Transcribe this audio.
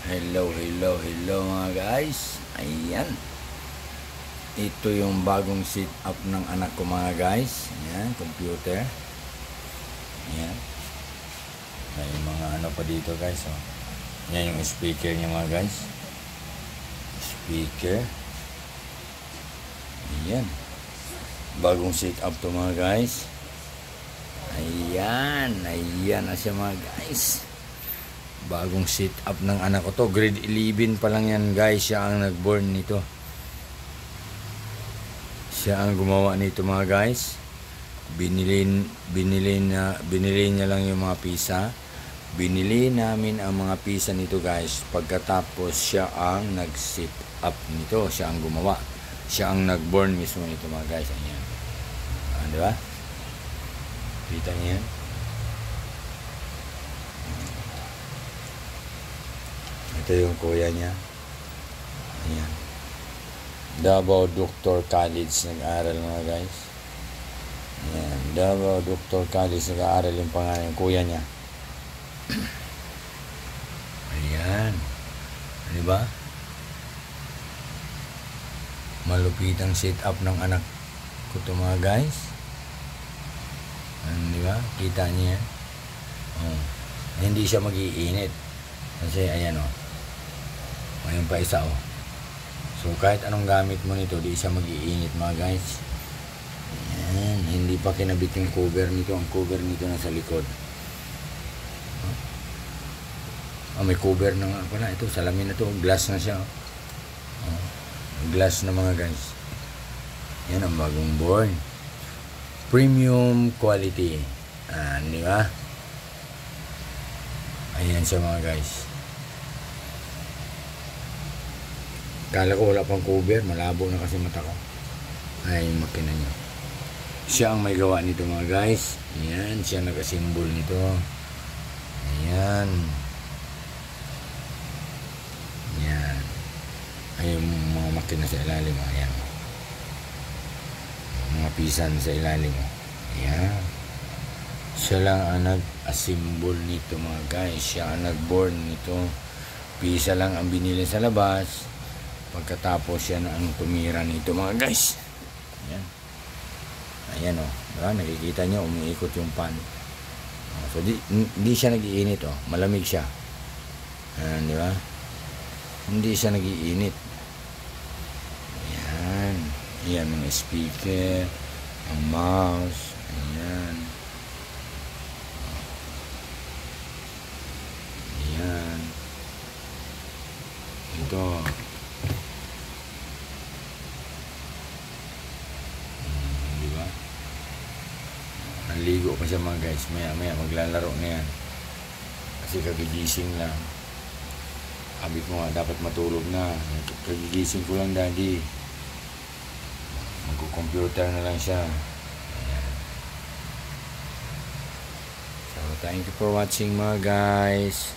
Hello mga guys. Ayan. Ito yung bagong setup ng anak ko mga guys. Ayan, computer. Ayan. May mga ano pa dito guys. Oh. Ayan yung speaker niya mga guys. Speaker. Ayan. Bagong setup to mga guys. Ayan. Ayan na siya mga guys. Bagong sit up ng anak ko to. Grade 11 pa lang yan guys. Siya ang nag-born nito. Siya ang gumawa nito mga guys. Binili niya lang yung mga pisa. Binili namin ang mga pisa nito guys. Pagkatapos siya ang nag-sit up nito. Siya ang gumawa. Siya ang nag-born mismo nito mga guys. Ayan. Diba? Kita niya yan. Ito yung kuya niya. Ayan. Davao Doctor College nag-aaral mga guys. Ayan. Davao Doctor College nag-aaral yung pangalan ng kuya niya. Ayan. Diba? Malupit ang sit-up ng anak ko to mga guys. Diba? Kita niya. Oh. Hindi siya mag-iinit. Kasi ayan o. Mayroon pa isa oh. So kahit anong gamit mo nito, di siya mag-iinit mga guys. Ayan, hindi pa kinabit yung cover nito. Ang cover nito nasa likod. May cover na nga pala. Ito, salamin na to. Glass na siya. Glass na mga guys. Yan ang bagong born. Premium quality. Di ba? Ayan siya mga guys. Kala ko wala pang cover, malabo na kasi mata ko. Ay, yung makina niya. Siya ang may gawa nito mga guys. Ayan, siya nag-assemble nito. Ayan. Ayan. Ay, yung mga makina sa ilalim. Ayan. Mga pisan sa ilalim. Ayan. Siya lang ang nag-assemble nito mga guys. Siya ang nag-born nito. Pisa lang ang binili sa labas. Pagkatapos siya na ang tumira nito mga guys. Ayan. Ayan o. Diba? Nakikita nyo, umiikot yung pan. So, hindi siya nag-iinit o. Malamig siya. Ayan, di ba? Hindi siya nag-iinit. Ayan. Ayan, mga speaker. Ang mouse. Ayan. Ayan. Ito. Naligo pa siya mga guys. Maya maglalaro na yan. Kasi kagigising lang. Sabi ko nga dapat matulog na. Kagigising ko lang daddy. Magko-computer na lang siya. Ayan. So thank you for watching mga guys.